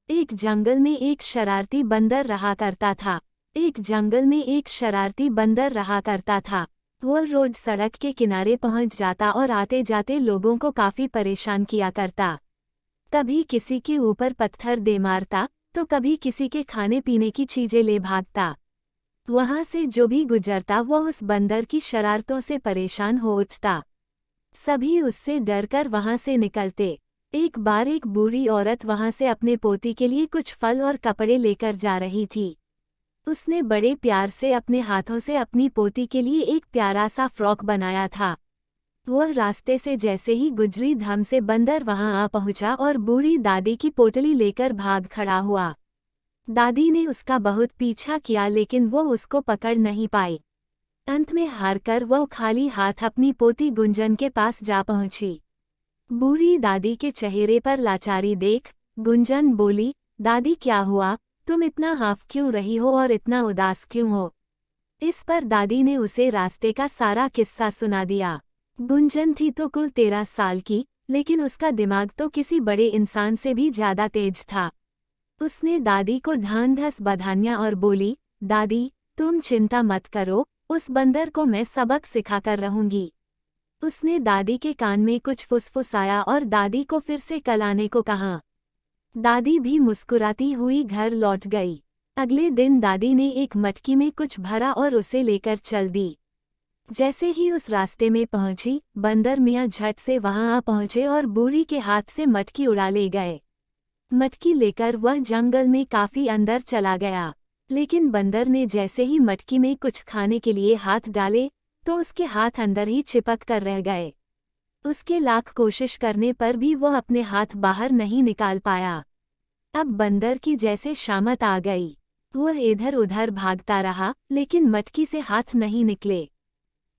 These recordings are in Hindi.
एक जंगल में एक शरारती बंदर रहा करता था। एक जंगल में एक शरारती बंदर रहा करता था। वह रोज सड़क के किनारे पहुंच जाता और आते जाते लोगों को काफी परेशान किया करता। कभी किसी के ऊपर पत्थर दे मारता, तो कभी किसी के खाने पीने की चीजें ले भागता। वहां से जो भी गुजरता वह उस बंदर की शरारतों से परेशान हो उठता। सभी उससे डरकर वहां से निकलते। एक बार एक बूढ़ी औरत वहां से अपने पोती के लिए कुछ फल और कपड़े लेकर जा रही थी। उसने बड़े प्यार से अपने हाथों से अपनी पोती के लिए एक प्यारा सा फ्रॉक बनाया था। वह रास्ते से जैसे ही गुजरी धम से बंदर वहां आ पहुंचा और बूढ़ी दादी की पोटली लेकर भाग खड़ा हुआ। दादी ने उसका बहुत पीछा किया लेकिन वो उसको पकड़ नहीं पाई। अंत में हारकर वह खाली हाथ अपनी पोती गुंजन के पास जा पहुंची। बूढ़ी दादी के चेहरे पर लाचारी देख गुंजन बोली, दादी क्या हुआ, तुम इतना हाफ क्यों रही हो और इतना उदास क्यों हो। इस पर दादी ने उसे रास्ते का सारा किस्सा सुना दिया। गुंजन थी तो कुल 13 साल की, लेकिन उसका दिमाग तो किसी बड़े इंसान से भी ज्यादा तेज था। उसने दादी को ढांढस बधाया और बोली, दादी तुम चिंता मत करो, उस बंदर को मैं सबक सिखाकर रहूंगी। उसने दादी के कान में कुछ फुसफुसाया और दादी को फिर से कल आने को कहा। दादी भी मुस्कुराती हुई घर लौट गई। अगले दिन दादी ने एक मटकी में कुछ भरा और उसे लेकर चल दी। जैसे ही उस रास्ते में पहुंची, बंदर मियाँ झट से वहां आ पहुंचे और बूढ़ी के हाथ से मटकी उड़ा ले गए। मटकी लेकर वह जंगल में काफी अंदर चला गया, लेकिन बंदर ने जैसे ही मटकी में कुछ खाने के लिए हाथ डाले तो उसके हाथ अंदर ही चिपक कर रह गए। उसके लाख कोशिश करने पर भी वह अपने हाथ बाहर नहीं निकाल पाया। अब बंदर की जैसे शामत आ गई। वह इधर उधर भागता रहा, लेकिन मटकी से हाथ नहीं निकले।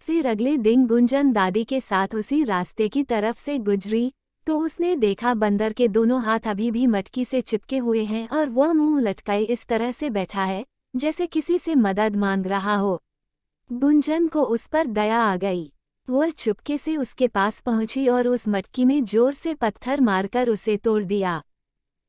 फिर अगले दिन गुंजन दादी के साथ उसी रास्ते की तरफ से गुजरी तो उसने देखा बंदर के दोनों हाथ अभी भी मटकी से चिपके हुए हैं और वह मुंह लटकाए इस तरह से बैठा है जैसे किसी से मदद मांग रहा हो। गुंजन को उस पर दया आ गई। वह चुपके से उसके पास पहुंची और उस मटकी में जोर से पत्थर मारकर उसे तोड़ दिया।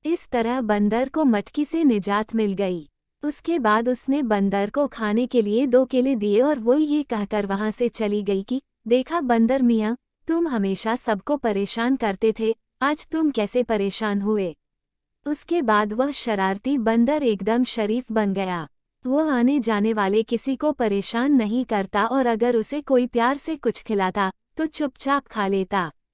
इस तरह बंदर को मटकी से निजात मिल गई। उसके बाद उसने बंदर को खाने के लिए 2 केले दिए और वो ये कहकर वहां से चली गई कि देखा बंदर मियाँ, तुम हमेशा सबको परेशान करते थे, आज तुम कैसे परेशान हुए। उसके बाद वह शरारती बंदर एकदम शरीफ बन गया। वह आने जाने वाले किसी को परेशान नहीं करता और अगर उसे कोई प्यार से कुछ खिलाता तो चुपचाप खा लेता।